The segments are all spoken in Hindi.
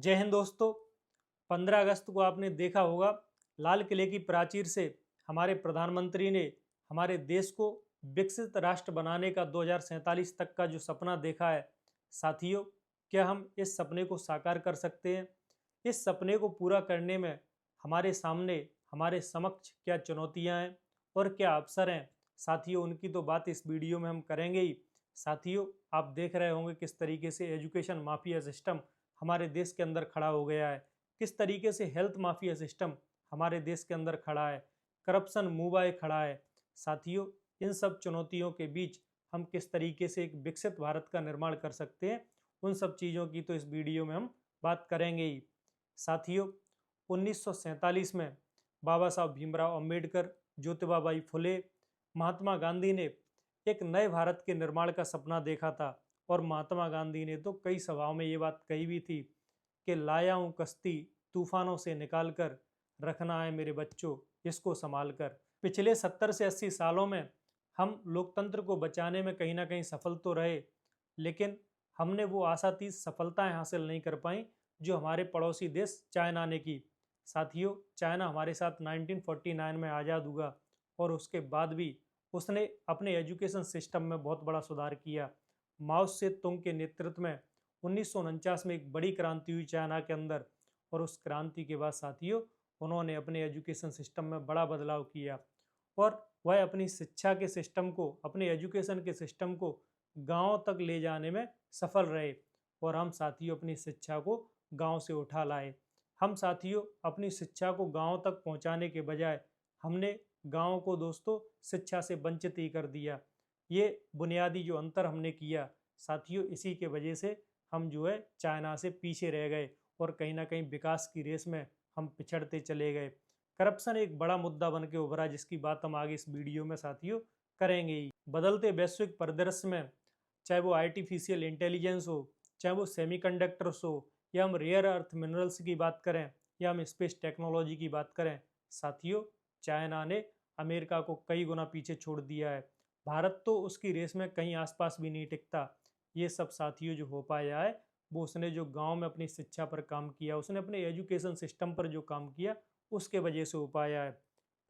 जय हिंद दोस्तों। 15 अगस्त को आपने देखा होगा, लाल किले की प्राचीर से हमारे प्रधानमंत्री ने हमारे देश को विकसित राष्ट्र बनाने का 2047 तक का जो सपना देखा है। साथियों, क्या हम इस सपने को साकार कर सकते हैं? इस सपने को पूरा करने में हमारे सामने, हमारे समक्ष क्या चुनौतियां हैं और क्या अवसर हैं? साथियों, उनकी तो बात इस वीडियो में हम करेंगे ही। साथियों, आप देख रहे होंगे किस तरीके से एजुकेशन माफिया सिस्टम हमारे देश के अंदर खड़ा हो गया है, किस तरीके से हेल्थ माफिया सिस्टम हमारे देश के अंदर खड़ा है, करप्शन मुंह बाय खड़ा है। साथियों, इन सब चुनौतियों के बीच हम किस तरीके से एक विकसित भारत का निर्माण कर सकते हैं, उन सब चीज़ों की तो इस वीडियो में हम बात करेंगे ही। साथियों, 1947 में बाबा साहब भीमराव अंबेडकर, ज्योतिबा फुले, महात्मा गांधी ने एक नए भारत के निर्माण का सपना देखा था। और महात्मा गांधी ने तो कई सभाओं में ये बात कही भी थी कि लाया हूं कश्ती तूफानों से निकाल कर, रखना है मेरे बच्चों इसको संभाल कर। पिछले 70 से 80 सालों में हम लोकतंत्र को बचाने में कहीं ना कहीं सफल तो रहे, लेकिन हमने वो आशातीत सफलताएं हासिल नहीं कर पाई जो हमारे पड़ोसी देश चाइना ने की। साथियों, चाइना हमारे साथ 1949 में आज़ाद हुआ और उसके बाद भी उसने अपने एजुकेशन सिस्टम में बहुत बड़ा सुधार किया। माओ से तुंग के नेतृत्व में 1949 में एक बड़ी क्रांति हुई चाइना के अंदर, और उस क्रांति के बाद साथियों उन्होंने अपने एजुकेशन सिस्टम में बड़ा बदलाव किया और वह अपनी शिक्षा के सिस्टम को, अपने एजुकेशन के सिस्टम को गांव तक ले जाने में सफल रहे। और हम साथियों अपनी शिक्षा को गांव से उठा लाए। हम साथियों अपनी शिक्षा को गांव तक पहुंचाने के बजाय हमने गांव को दोस्तों शिक्षा से वंचित ही कर दिया। ये बुनियादी जो अंतर हमने किया साथियों, इसी के वजह से हम जो है चाइना से पीछे रह गए और कहीं ना कहीं विकास की रेस में हम पिछड़ते चले गए। करप्शन एक बड़ा मुद्दा बन के उभरा, जिसकी बात हम आगे इस वीडियो में साथियों करेंगे ही। बदलते वैश्विक परिदृश्य में, चाहे वो आर्टिफिशियल इंटेलिजेंस हो, चाहे वो सेमीकंडक्टर्स हो, या हम रेयर अर्थ मिनरल्स की बात करें, या हम स्पेस टेक्नोलॉजी की बात करें, साथियों चाइना ने अमेरिका को कई गुना पीछे छोड़ दिया है। भारत तो उसकी रेस में कहीं आसपास भी नहीं टिकता। ये सब साथियों जो हो पाया है वो उसने जो गांव में अपनी शिक्षा पर काम किया, उसने अपने एजुकेशन सिस्टम पर जो काम किया, उसके वजह से हो पाया है।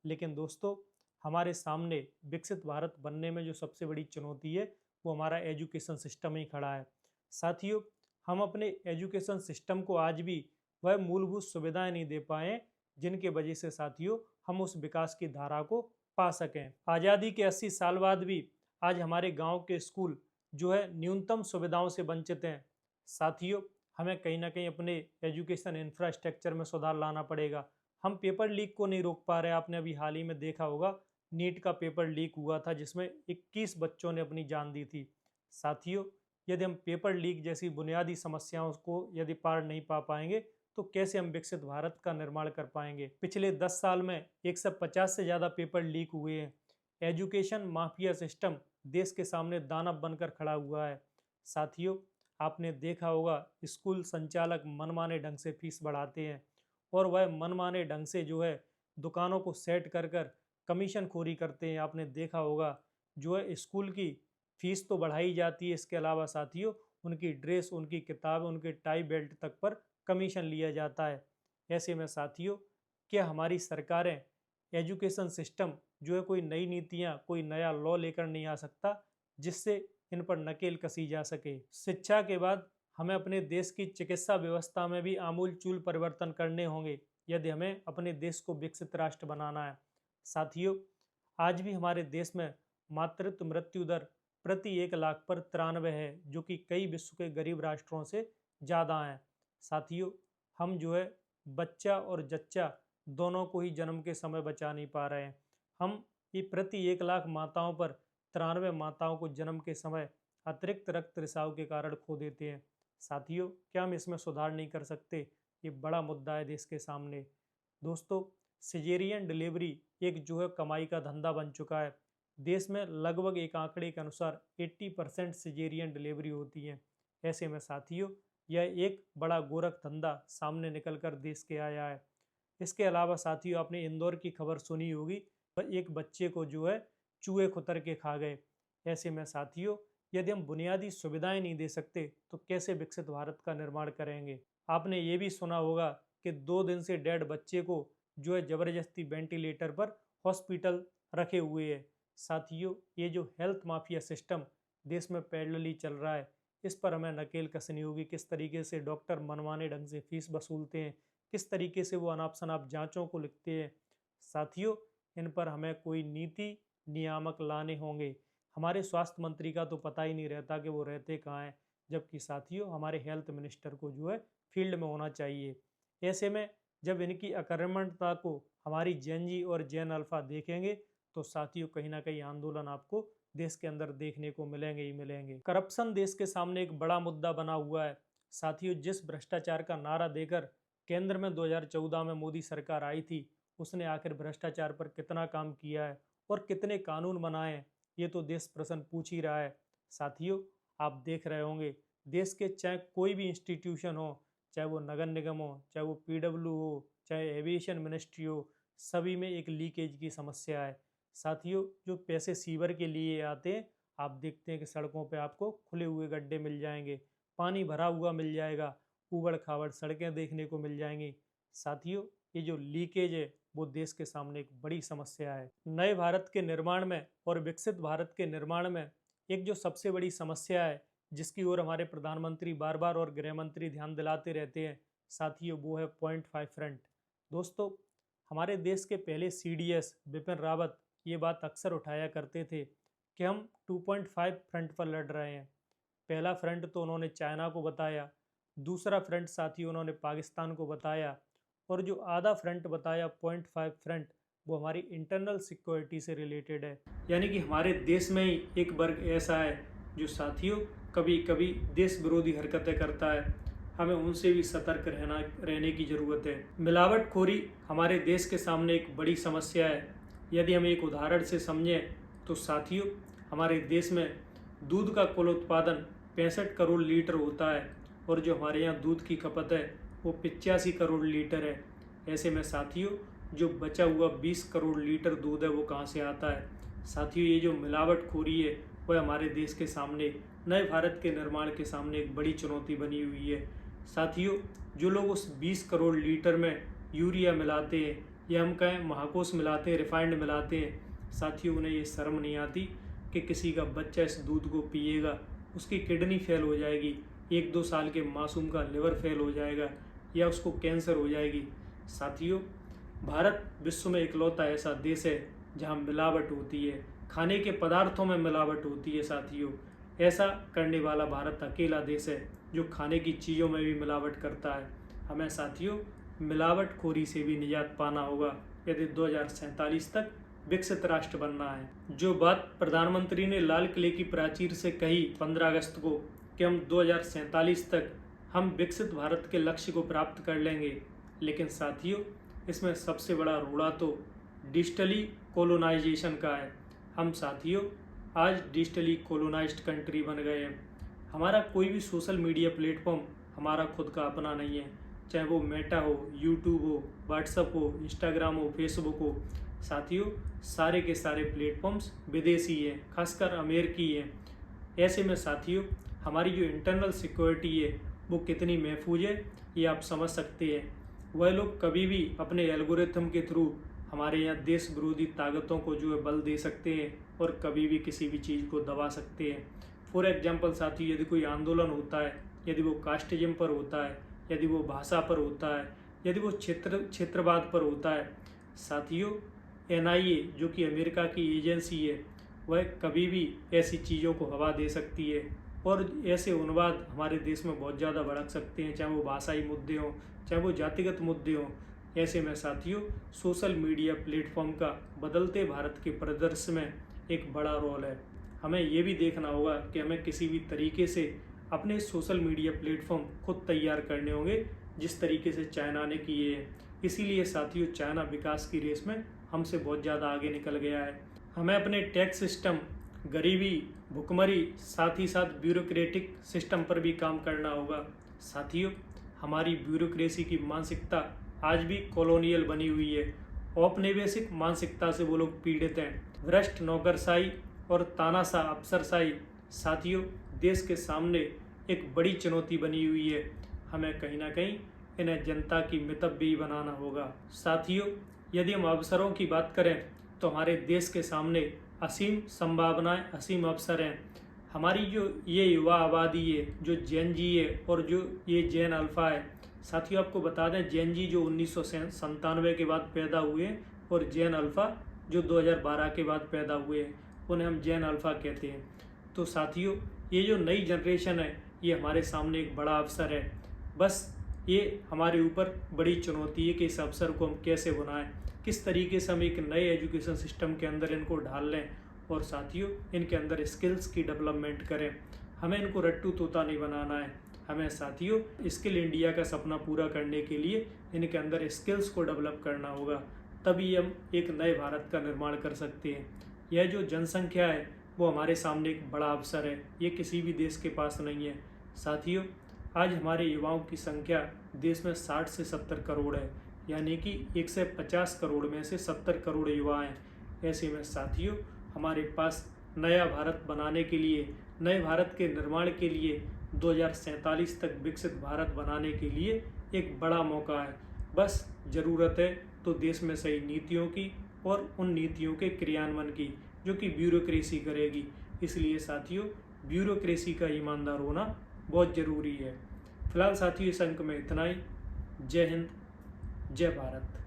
लेकिन दोस्तों, हमारे सामने विकसित भारत बनने में जो सबसे बड़ी चुनौती है वो हमारा एजुकेशन सिस्टम ही खड़ा है। साथियों, हम अपने एजुकेशन सिस्टम को आज भी वह मूलभूत सुविधाएं नहीं दे पाए जिनके वजह से साथियों हम उस विकास की धारा को पा सकें। आज़ादी के 80 साल बाद भी आज हमारे गांव के स्कूल जो है न्यूनतम सुविधाओं से वंचित हैं। साथियों, हमें कहीं ना कहीं अपने एजुकेशन इंफ्रास्ट्रक्चर में सुधार लाना पड़ेगा। हम पेपर लीक को नहीं रोक पा रहे। आपने अभी हाल ही में देखा होगा, नीट का पेपर लीक हुआ था जिसमें 21 बच्चों ने अपनी जान दी थी। साथियों, यदि हम पेपर लीक जैसी बुनियादी समस्याओं को यदि पार नहीं पा पाएंगे तो कैसे हम विकसित भारत का निर्माण कर पाएंगे? पिछले 10 साल में 150 से ज़्यादा पेपर लीक हुए हैं। एजुकेशन माफिया सिस्टम देश के सामने दानव बनकर खड़ा हुआ है। साथियों, आपने देखा होगा स्कूल संचालक मनमाने ढंग से फीस बढ़ाते हैं और वह मनमाने ढंग से जो है दुकानों को सेट कर कर कमीशन खोरी करते हैं। आपने देखा होगा जो है स्कूल की फीस तो बढ़ाई जाती है, इसके अलावा साथियों उनकी ड्रेस, उनकी किताब, उनके टाई बेल्ट तक पर कमीशन लिया जाता है। ऐसे में साथियों, क्या हमारी सरकारें, एजुकेशन सिस्टम जो है कोई नई नीतियां, कोई नया लॉ लेकर नहीं आ सकता जिससे इन पर नकेल कसी जा सके? शिक्षा के बाद हमें अपने देश की चिकित्सा व्यवस्था में भी आमूल चूल परिवर्तन करने होंगे यदि हमें अपने देश को विकसित राष्ट्र बनाना है। साथियों, आज भी हमारे देश में मातृत्व मृत्यु दर प्रति 1 लाख पर 93 है, जो कि कई विश्व के गरीब राष्ट्रों से ज़्यादा हैं। साथियों, हम जो है बच्चा और जच्चा दोनों को ही जन्म के समय बचा नहीं पा रहे हैं। हम ये प्रति 1 लाख माताओं पर 93 माताओं को जन्म के समय अतिरिक्त रक्त रिसाव के कारण खो देते हैं। साथियों, क्या हम इसमें सुधार नहीं कर सकते? ये बड़ा मुद्दा है देश के सामने। दोस्तों, सिजेरियन डिलीवरी एक जो है कमाई का धंधा बन चुका है। देश में लगभग एक आंकड़े के अनुसार 80% सिजेरियन डिलीवरी होती है। ऐसे में साथियों, यह एक बड़ा गोरख धंधा सामने निकल कर देश के आया है। इसके अलावा साथियों, आपने इंदौर की खबर सुनी होगी, एक बच्चे को जो है चूहे खुतर के खा गए। ऐसे में साथियों, यदि हम बुनियादी सुविधाएं नहीं दे सकते तो कैसे विकसित भारत का निर्माण करेंगे? आपने ये भी सुना होगा कि 2 दिन से डेड बच्चे को जो है ज़बरदस्ती वेंटिलेटर पर हॉस्पिटल रखे हुए है। साथियों, ये जो हेल्थ माफिया सिस्टम देश में पैरेलली चल रहा है, इस पर हमें नकेल कसनी होगी। किस तरीके से डॉक्टर मनमाने ढंग से फीस वसूलते हैं, किस तरीके से वो अनाप शनाप जाँचों को लिखते हैं। साथियों, इन पर हमें कोई नीति नियामक लाने होंगे। हमारे स्वास्थ्य मंत्री का तो पता ही नहीं रहता कि वो रहते कहाँ हैं, जबकि साथियों हमारे हेल्थ मिनिस्टर को जो है फील्ड में होना चाहिए। ऐसे में जब इनकी अकर्मण्यता को हमारी जेन जी और जेन अल्फा देखेंगे तो साथियों कहीं ना कहीं आंदोलन आपको देश के अंदर देखने को मिलेंगे ही मिलेंगे। करप्शन देश के सामने एक बड़ा मुद्दा बना हुआ है। साथियों, जिस भ्रष्टाचार का नारा देकर केंद्र में 2014 में मोदी सरकार आई थी, उसने आखिर भ्रष्टाचार पर कितना काम किया है और कितने कानून बनाए हैं, ये तो देश प्रश्न पूछ ही रहा है। साथियों, आप देख रहे होंगे देश के चाहे कोई भी इंस्टीट्यूशन हो, चाहे वो नगर निगम हो, चाहे वो पीडब्ल्यू हो, चाहे एविएशन मिनिस्ट्री हो, सभी में एक लीकेज की समस्या है। साथियों, जो पैसे सीवर के लिए आते हैं, आप देखते हैं कि सड़कों पे आपको खुले हुए गड्ढे मिल जाएंगे, पानी भरा हुआ मिल जाएगा, ऊबड़ खाबड़ सड़कें देखने को मिल जाएंगी। साथियों, ये जो लीकेज है वो देश के सामने एक बड़ी समस्या है। नए भारत के निर्माण में और विकसित भारत के निर्माण में एक जो सबसे बड़ी समस्या है, जिसकी ओर हमारे प्रधानमंत्री बार बार और गृह मंत्री ध्यान दिलाते रहते हैं, साथियों वो है 0.5 फ्रंट। दोस्तों, हमारे देश के पहले CDS बिपिन रावत ये बात अक्सर उठाया करते थे कि हम 2.5 फ्रंट पर लड़ रहे हैं। पहला फ्रंट तो उन्होंने चाइना को बताया, दूसरा फ्रंट साथियों उन्होंने पाकिस्तान को बताया, और जो आधा फ्रंट बताया 0.5 फ्रंट, वो हमारी इंटरनल सिक्योरिटी से रिलेटेड है। यानी कि हमारे देश में ही एक वर्ग ऐसा है जो साथियों कभी कभी देश विरोधी हरकतें करता है। हमें उनसे भी सतर्क रहने की ज़रूरत है। मिलावटखोरी हमारे देश के सामने एक बड़ी समस्या है। यदि हम एक उदाहरण से समझें तो साथियों, हमारे देश में दूध का कुल उत्पादन 65 करोड़ लीटर होता है और जो हमारे यहाँ दूध की खपत है वो 85 करोड़ लीटर है। ऐसे में साथियों, जो बचा हुआ 20 करोड़ लीटर दूध है वो कहाँ से आता है? साथियों, ये जो मिलावटखोरी है वह हमारे देश के सामने, नए भारत के निर्माण के सामने एक बड़ी चुनौती बनी हुई है। साथियों, जो लोग उस 20 करोड़ लीटर में यूरिया मिलाते हैं या हम कहें महाकोस मिलाते हैं, रिफाइंड मिलाते हैं, साथियों उन्हें ये शर्म नहीं आती कि किसी का बच्चा इस दूध को पिएगा, उसकी किडनी फेल हो जाएगी, 1-2 साल के मासूम का लिवर फेल हो जाएगा या उसको कैंसर हो जाएगी। साथियों, भारत विश्व में इकलौता ऐसा देश है जहाँ मिलावट होती है, खाने के पदार्थों में मिलावट होती है। साथियों, ऐसा करने वाला भारत अकेला देश है जो खाने की चीज़ों में भी मिलावट करता है। हमें साथियों मिलावटखोरी से भी निजात पाना होगा यदि 2047 तक विकसित राष्ट्र बनना है। जो बात प्रधानमंत्री ने लाल किले की प्राचीर से कही 15 अगस्त को कि हम 2047 तक हम विकसित भारत के लक्ष्य को प्राप्त कर लेंगे, लेकिन साथियों इसमें सबसे बड़ा रोड़ा तो डिजिटली कोलोनाइजेशन का है। हम साथियों आज डिजिटली कोलोनाइज्ड कंट्री बन गए हैं। हमारा कोई भी सोशल मीडिया प्लेटफॉर्म हमारा खुद का अपना नहीं है, चाहे वो मेटा हो, यूट्यूब हो, व्हाट्सएप हो, इंस्टाग्राम हो, फेसबुक हो। साथियों, सारे के सारे प्लेटफॉर्म्स विदेशी हैं, खासकर अमेरिकी हैं। ऐसे में साथियों हमारी जो इंटरनल सिक्योरिटी है वो कितनी महफूज है ये आप समझ सकते हैं। वह लोग कभी भी अपने एल्गोरिथम के थ्रू हमारे यहाँ देश विरोधी ताकतों को जो है बल दे सकते हैं और कभी भी किसी भी चीज़ को दबा सकते हैं। फॉर एग्जांपल साथियों, यदि कोई आंदोलन होता है, यदि वो कास्टिज्म पर होता है, यदि वो भाषा पर होता है, यदि वो क्षेत्रवाद पर होता है, साथियों NIA जो कि अमेरिका की एजेंसी है, वह कभी भी ऐसी चीज़ों को हवा दे सकती है और ऐसे उन्माद हमारे देश में बहुत ज़्यादा भड़क सकते हैं, चाहे वो भाषाई मुद्दे हों, चाहे वो जातिगत मुद्दे हों। ऐसे में साथियों सोशल मीडिया प्लेटफॉर्म का बदलते भारत के परिदृश्य में एक बड़ा रोल है। हमें ये भी देखना होगा कि हमें किसी भी तरीके से अपने सोशल मीडिया प्लेटफॉर्म खुद तैयार करने होंगे जिस तरीके से चाइना ने किए हैं। इसीलिए साथियों चाइना विकास की रेस में हमसे बहुत ज़्यादा आगे निकल गया है। हमें अपने टैक्स सिस्टम, गरीबी, भुखमरी, साथ ही साथ ब्यूरोक्रेटिक सिस्टम पर भी काम करना होगा। साथियों, हमारी ब्यूरोक्रेसी की मानसिकता आज भी कॉलोनियल बनी हुई है। औपनिवेशिक मानसिकता से वो लोग पीड़ित हैं। भ्रष्ट नौकरशाही और तानाशाह अफसरशाही साथियों देश के सामने एक बड़ी चुनौती बनी हुई है। हमें कहीं ना कहीं इन्हें जनता की मितव्ययी बनाना होगा। साथियों, यदि हम अवसरों की बात करें तो हमारे देश के सामने असीम संभावनाएं, असीम अवसर हैं। हमारी जो ये युवा आबादी है, जो जेन जी है और जो ये जेन अल्फ़ा है, साथियों आपको बता दें जेन जी जो 1997 के बाद पैदा हुए हैं और जेन अल्फ़ा जो 2012 के बाद पैदा हुए हैं, उन्हें हम जेन अल्फ़ा कहते हैं। तो साथियों, ये जो नई जनरेशन है, ये हमारे सामने एक बड़ा अवसर है। बस ये हमारे ऊपर बड़ी चुनौती है कि इस अवसर को हम कैसे बनाएं, किस तरीके से हम एक नए एजुकेशन सिस्टम के अंदर इनको ढाल लें और साथियों इनके अंदर स्किल्स की डेवलपमेंट करें। हमें इनको रट्टू तोता नहीं बनाना है। हमें साथियों स्किल इंडिया का सपना पूरा करने के लिए इनके अंदर स्किल्स को डेवलप करना होगा, तभी हम एक नए भारत का निर्माण कर सकते हैं। यह जो जनसंख्या है वो हमारे सामने एक बड़ा अवसर है, ये किसी भी देश के पास नहीं है। साथियों, आज हमारे युवाओं की संख्या देश में 60 से 70 करोड़ है, यानी कि 150 करोड़ में से 70 करोड़ युवा हैं। ऐसे में साथियों, हमारे पास नया भारत बनाने के लिए, नए भारत के निर्माण के लिए, 2047 तक विकसित भारत बनाने के लिए एक बड़ा मौका है। बस ज़रूरत है तो देश में सही नीतियों की और उन नीतियों के क्रियान्वयन की जो कि ब्यूरोक्रेसी करेगी। इसलिए साथियों, ब्यूरोक्रेसी का ईमानदार होना बहुत ज़रूरी है। फिलहाल साथियों, इस अंक में इतना ही। जय हिंद, जय भारत।